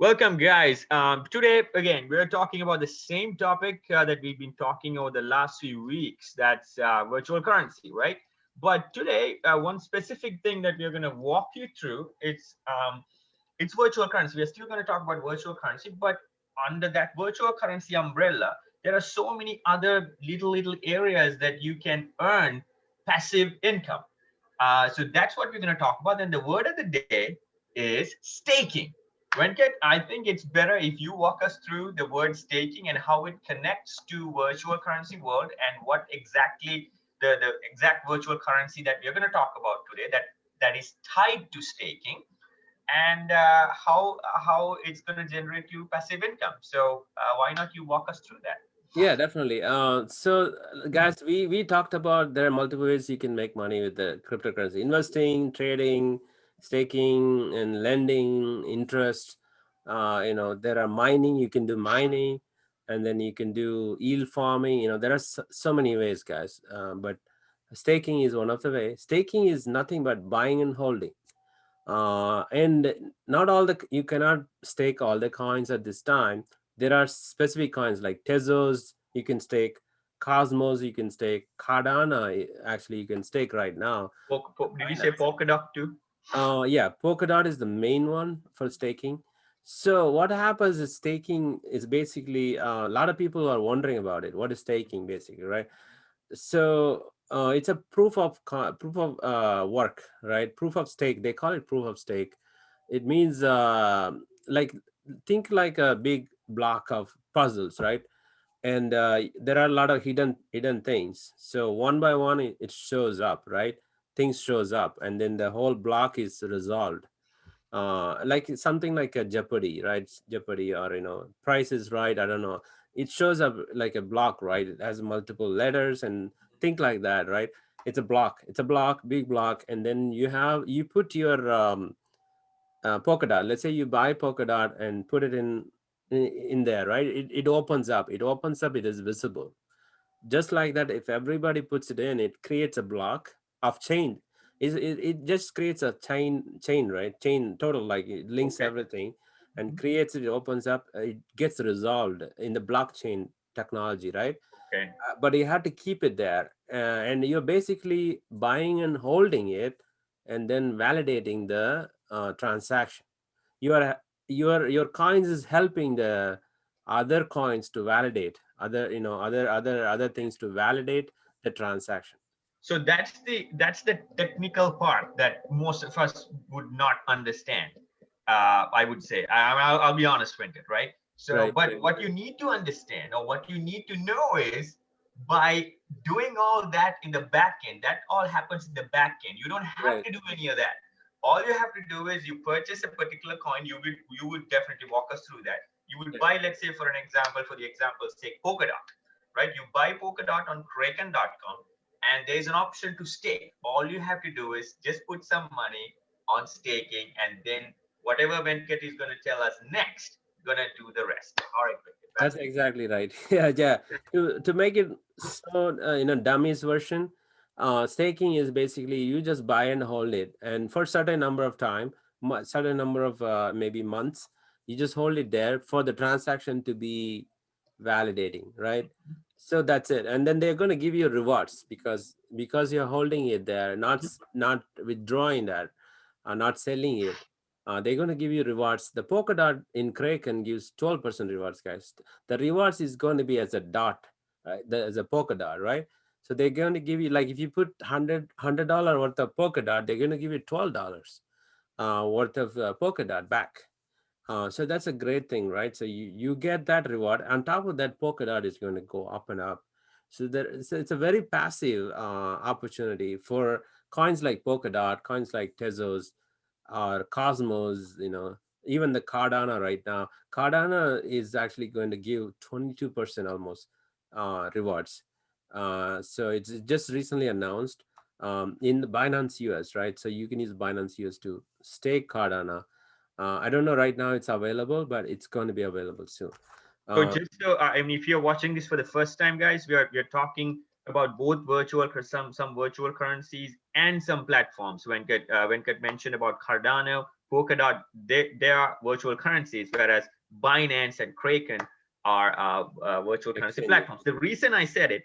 Welcome, guys. Today, again, we're talking about the same topic that we've been talking over the last few weeks. That's virtual currency, right? But today, one specific thing that we're going to walk you through, it's virtual currency. We're still going to talk about virtual currency, but under that virtual currency umbrella, there are so many other little areas that you can earn passive income. So that's what we're going to talk about. And the word of the day is staking. Venkat, I think it's better if you walk us through the word staking and how it connects to virtual currency world and what exactly the exact virtual currency that we're going to talk about today that is tied to staking, and how it's going to generate you passive income. So why not you walk us through that? Yeah, definitely. Guys, we talked about there are multiple ways you can make money with the cryptocurrency: investing, trading, staking, and lending, interest. There are mining. You can do mining, and then you can do yield farming. There are so many ways, guys. But staking is one of the ways. Staking is nothing but buying and holding. And not all the you cannot stake all the coins at this time. There are specific coins like Tezos you can stake, Cosmos you can stake, Cardano actually you can stake right now. Did you say Polkadot too? Yeah, Polkadot is the main one for staking. So what happens is staking is basically a lot of people are wondering about it. What is staking basically, right? So it's a proof of work, right? Proof of stake. They call it proof of stake. It means like think like a big block of puzzles, right? And there are a lot of hidden things. So one by one, it shows up, right? Things shows up, and then the whole block is resolved. Like something like a Jeopardy, right? Jeopardy, or Price is Right. I don't know. It shows up like a block, right? It has multiple letters and think like that, right? It's a block. It's a block, big block, and then you put your polka dot. Let's say you buy polka dot and put it in there, right? It opens up. It opens up. It is visible. Just like that, if everybody puts it in, it creates a block of chain. It just creates a chain, right? Chain total, like it links Okay. everything and creates it. It opens up. It gets resolved in the blockchain technology, right? Okay. But you have to keep it there, and you're basically buying and holding it, and then validating the transaction. Your coins is helping the other coins to validate other things to validate the transaction. So that's the technical part that most of us would not understand. I would say I'll be honest with it, right? So, Right. but what you need to understand or what you need to know is by doing all that in the back end, that all happens in the back end. You don't have Right. to do any of that. All you have to do is you purchase a particular coin. You would definitely walk us through that. You would Yeah. buy, let's say, for an example, for the example's sake, Polkadot, right? You buy Polkadot on Kraken.com, and there's an option to stake. All you have to do is just put some money on staking, and then whatever Venkat is going to tell us next, gonna do the rest. All right, Venkat, back That's to you. exactly right. Yeah, yeah. To make it so dummies version, staking is basically you just buy and hold it, and for certain number of time, certain number of maybe months, you just hold it there for the transaction to be validating, right? So that's it, and then they're going to give you rewards because you're holding it there, not withdrawing that, not selling it. They're going to give you rewards. The Polkadot in Kraken gives 12% rewards, guys. The rewards is going to be as a dot, right? As a polka dot, right? So they're going to give you, like, if you put $100 worth of polka dot, they're going to give you $12 worth of polka dot back. So that's a great thing, right? So you get that reward. On top of that, polka dot is going to go up and up. So it's a very passive opportunity for coins like polka dot, coins like Tezos or Cosmos. Even the Cardano right now. Cardano is actually going to give 22% almost rewards. So it's just recently announced in the Binance US, right? So you can use Binance US to stake Cardano. I don't know right now it's available, but it's going to be available soon. So Uh, just so I mean, if you're watching this for the first time, guys, we are talking about both some virtual currencies and some platforms. Venkat mentioned about Cardano. Polkadot, they are virtual currencies, whereas Binance and Kraken are virtual currency exchanges. platforms. The reason I said it,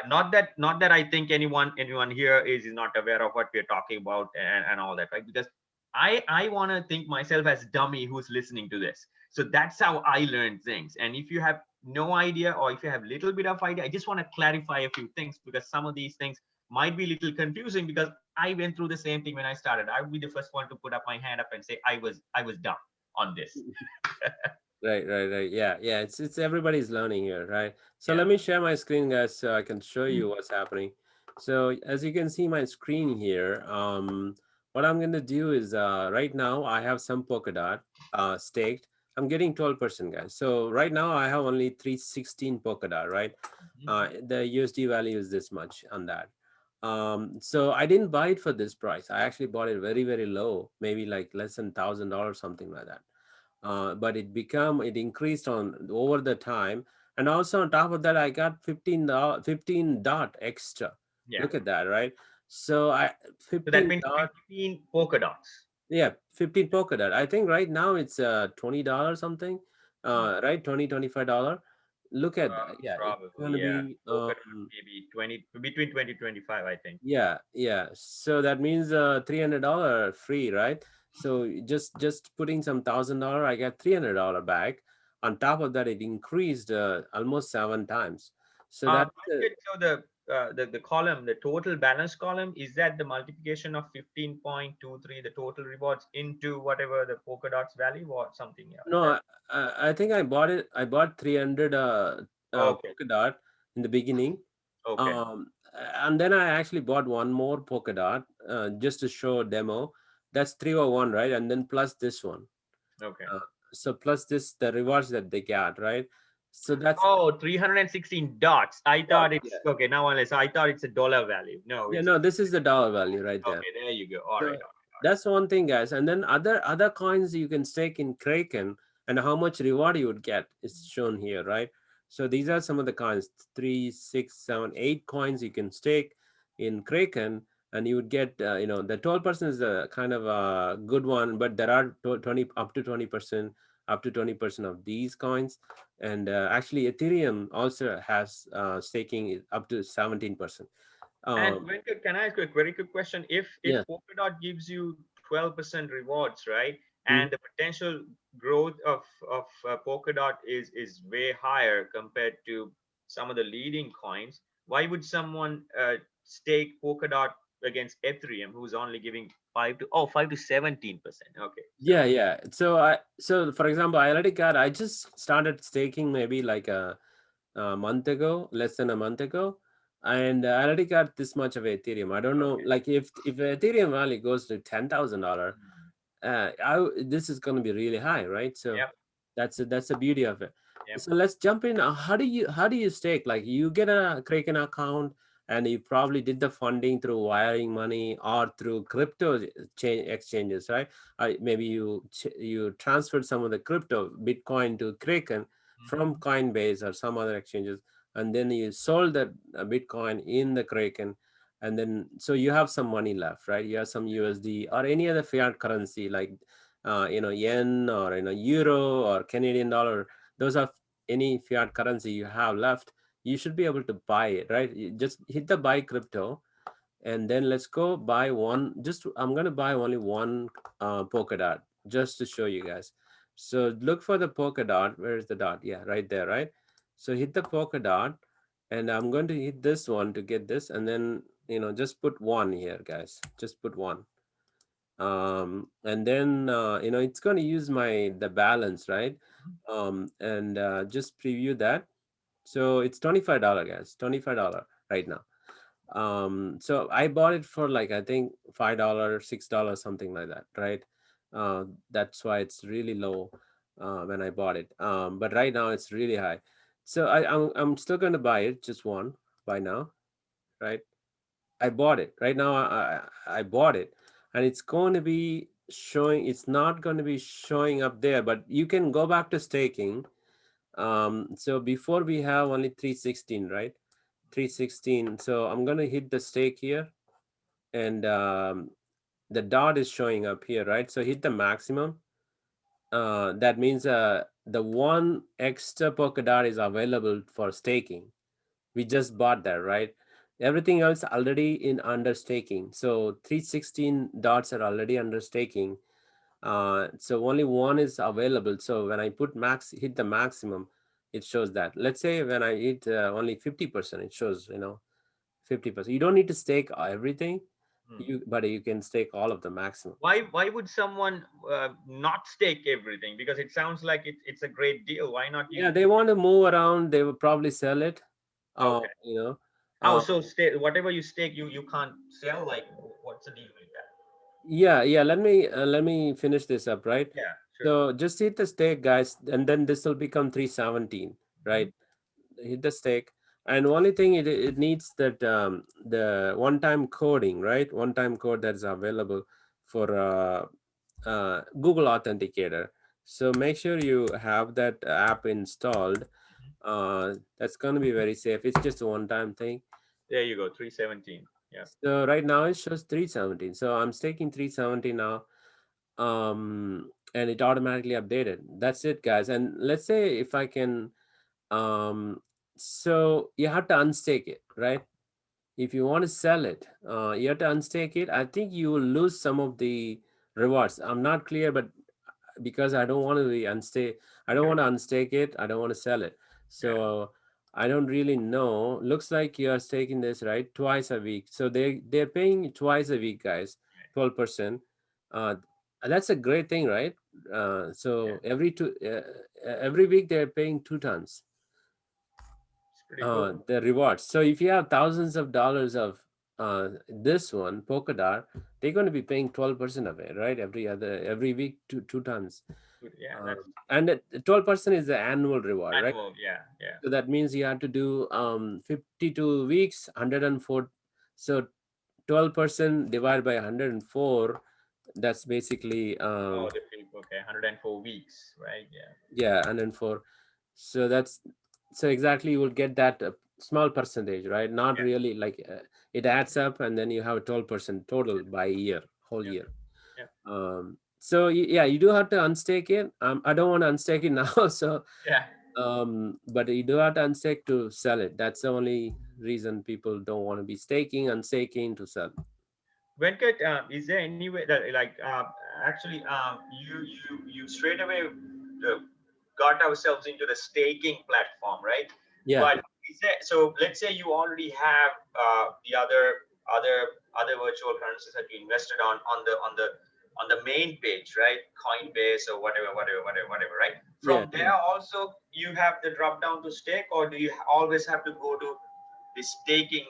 not that I think anyone here is not aware of what we're talking about and all that, right? Because I want to think myself as dummy who's listening to this. So that's how I learned things. And if you have no idea, or if you have little bit of idea, I just want to clarify a few things, because some of these things might be a little confusing, because I went through the same thing when I started. I would be the first one to put up my hand up and say I was dumb on this. Right, right, right. Yeah, yeah. It's everybody's learning here, right? So Yeah. let me share my screen, guys, so I can show Mm. you what's happening. So as you can see my screen here, what I'm gonna do is right now I have some Polkadot staked. I'm getting 12%, guys. So right now I have only 316 Polkadot, right? The USD value is this much on that. So I didn't buy it for this price. I actually bought it very, very low, maybe like less than $1,000, something like that. But it increased on over the time, and also on top of that I got 15 dot extra. Yeah. Look at that, right? So I So that 15 means dot, 15 polka dots. yeah, 15 polka dot. I think right now it's $20 something, Mm. right, 20 $25. Look at that. Yeah, it's Probably, gonna yeah. be Polka dot maybe 20, between 20 25, I think. yeah, yeah. So that means $300 free, right? So just putting some $1,000, I get $300 back. On top of that, it increased almost 7 times. So that's Pankaj, so the column, the total balance column, is that the multiplication of 15.23, the total rewards into whatever the polka dots value, or something like no, that? I think I bought it. I bought 300 Okay. polka dot in the beginning. Okay. Um, and then I actually bought one more polka dot just to show a demo. That's 301, right? And then plus this one. Okay. Uh, so plus this, the rewards that they got, right? So that's Oh, 316 dots. I dot, thought it's yeah, okay. Now I I thought it's a dollar value. No, yeah. it's No, this is the dollar value right there. okay. There you go. All right. So All right. that's one thing, guys. And then other coins you can stake in Kraken, and how much reward you would get is shown here, right? So these are some of the coins: 3, 6, 7, 8 coins you can stake in Kraken, and you would get, the 12% is a kind of a good one, but there are 20 up to 20%, up to 20% of these coins, and actually Ethereum also has staking up to 17%. And Um, Venkat, can I ask you a very quick question? If yeah. Polkadot gives you 12% rewards, right, and Mhm. the potential growth of Polkadot is way higher compared to some of the leading coins, why would someone stake Polkadot against Ethereum, who's only giving 5 to 17%? Okay, Yeah, so yeah. So for example, I just started staking maybe like a month ago, less than a month ago, and I already got this much of Ethereum. I don't know, okay. like if Ethereum value goes to $10,000, Mm. this is going to be really high, right? So Yep. that's the beauty of it. Yep. So let's jump in. How do you stake? Like you get a Kraken account, and you probably did the funding through wiring money or through crypto exchanges, right? Maybe you transferred some of the crypto Bitcoin to Kraken from Mhm. Coinbase or some other exchanges, and then you sold that Bitcoin in the Kraken, and then so you have some money left, right? You have some USD or any other fiat currency like yen or euro or Canadian dollar. Those are any fiat currency you have left. You should be able to buy it, right? You just hit the buy crypto, and then let's go buy one. Just I'm gonna buy only one polka dot just to show you guys. So look for the polka dot. Where's the dot? Yeah, right there, right? So hit the polka dot, and I'm going to hit this one to get this, and then just put one here, guys. Just put one. And then it's going to use the balance, right? And just preview that. So it's $25, guys. $25 right now. So I bought it for like, I think $5, $6, something like that, right? That's why it's really low when I bought it. But right now it's really high. So I'm still going to buy it, just one, buy now, right? I bought it right now. I bought it, and it's going to be showing. It's not going to be showing up there, but you can go back to staking. So before we have only 316, right? 316. So I'm going to hit the stake here, and the dot is showing up here, right? So hit the maximum. That means the one extra polka dot is available for staking. We just bought that, right? Everything else already in under staking. So 316 dots are already under staking. So only one is available. So when I put hit the maximum, it shows that. Let's say when I hit only 50%, it shows 50%. You don't need to stake everything, Hmm. but you can stake all of the maximum. Why would someone not stake everything? Because it sounds like it's a great deal. Why not Yeah, they want to move around. They will probably sell it. Uh, Okay. you know, Oh, uh, so stay whatever you stake, you can't sell. Like, what's the deal with that? yeah. Let me finish this up, right? Yeah, sure. So just hit the stake, guys, and then this will become 317, Hmm. right? Hit the stake, and only thing it needs that the one-time coding, right? One-time code that's available for Google Authenticator. So make sure you have that app installed. That's going to be very safe. It's just a one-time thing. There you go, 317. Yeah. So right now it shows 317. So I'm staking 370 now. And it automatically updated. That's it, guys. And let's say if I can so you have to unstake it, right? If you want to sell it, you have to unstake it. I think you will lose some of the rewards. I'm not clear, but because I don't want to be unstake, I don't want to unstake it. I don't want to sell it. Yeah. So I don't really know. Looks like you are staking this right twice a week. So they're paying twice a week, guys, 12%. Uh, that's a great thing, right? Yeah. So every week they're paying 2 tons It's pretty cool. the rewards. So if you have thousands of dollars of this one, Polkadot, they're going to be paying 12% of it, right? Every week, 2 tons. Yeah, that's And 12% is the annual reward, right? annual. Yeah, yeah, So that means you have to do 52 weeks, 104. So 12% divided by 104, that's basically oh, the people. Okay, 104 weeks, right? Yeah. yeah, 104. So so exactly you will get that small percentage, right? Not Yeah. really like it adds up, and then you have 12% total by year, whole Yeah. year. Yeah. So yeah, you do have to unstake it. I don't want to unstake it now, so Yeah. but you do have to unstake to sell it. That's the only reason people don't want to be staking, unstaking to sell. Venkat, is there any way that like actually you straight away got ourselves into the staking platform, right? Yeah, But is there, so let's say you already have the other virtual currencies that you invested on the main page, right? Coinbase or whatever, right? yeah. From there also you have the drop down to stake, or do you always have to go to the staking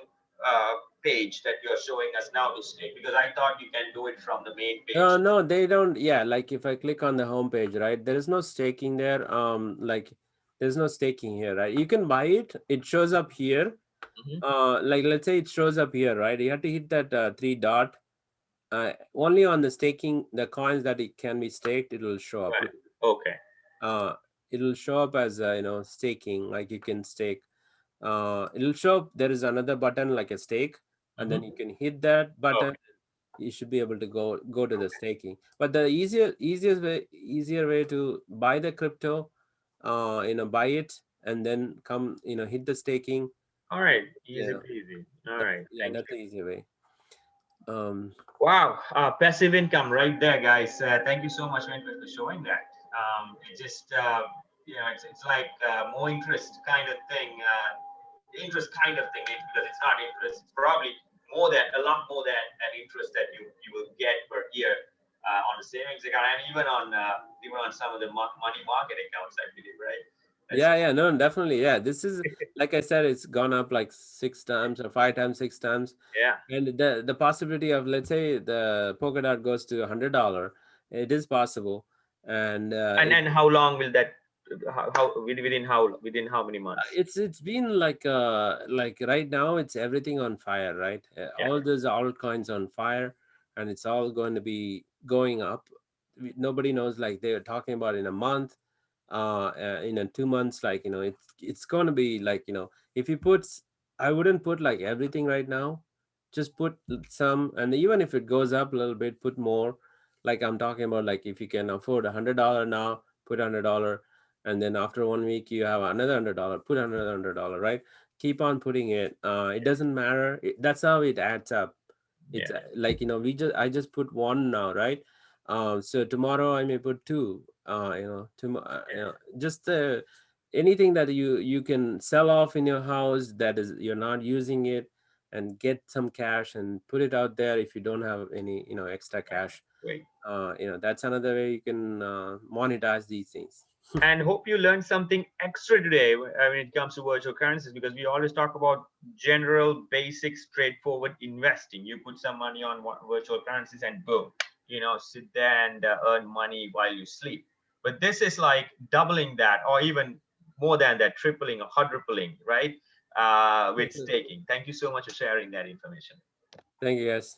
uh, page that you're showing us now to stake? Because I thought you can do it from the main page. No, they don't. Yeah, like if I click on the home page, right? There is no staking there. Like there's no staking here, right? You can buy it. It shows up here. Hmm. Like let's say it shows up here, right? You have to hit that three dot. Only on the staking, the coins that it can be staked, it will show up. Right. Okay. Uh, it'll show up as staking. Like you can stake. It'll show up. There is another button like a stake, and then Hmm. you can hit that button. Okay. You should be able to go to the staking. But the easier way to buy the crypto, buy it and then come, hit the staking. All right. You Easy know, peasy. All right. yeah, Thank that's you. the easier way. Um, Wow, passive income right there, guys. Thank you so much, Venkat, for showing that. It just, it's like more interest kind of thing, interest kind of thing, because it's not interest. It's probably a lot more than an interest that you will get per year on the savings account, and even on some of the money market accounts, I believe, right? That's yeah, no, definitely. Yeah, this is like I said, it's gone up like 6 times or 5 times, 6 times. yeah. And the possibility of, let's say, the Polkadot goes to $100, it is possible. And And how long will that? How within how many months? it's been like right now it's everything on fire, right? Yeah. All those altcoins on fire, and it's all going to be going up. Nobody knows, like they're talking about in a month, in a 2 months, like it's going to be like, if you put I wouldn't put like everything right now. just put some, and even if it goes up a little bit, put more. Like I'm talking about, like if you can afford $100 now, put $100, and then after 1 week you have another $100, put another $100, right? Keep on putting it. It doesn't matter. That's how it adds up. It's Yeah, like, I just put one now, right? So tomorrow I may put two. Just anything that you can sell off in your house that is you're not using it, and get some cash and put it out there if you don't have any extra yeah, cash. great. That's another way you can monetize these things. And hope you learned something extra today when it comes to virtual currencies, because we always talk about general, basic, straightforward investing. You put some money on virtual currencies and boom, sit there and earn money while you sleep. But this is like doubling that, or even more than that, tripling or quadrupling, right? With staking. Thank you so much for sharing that information. Thank you, guys.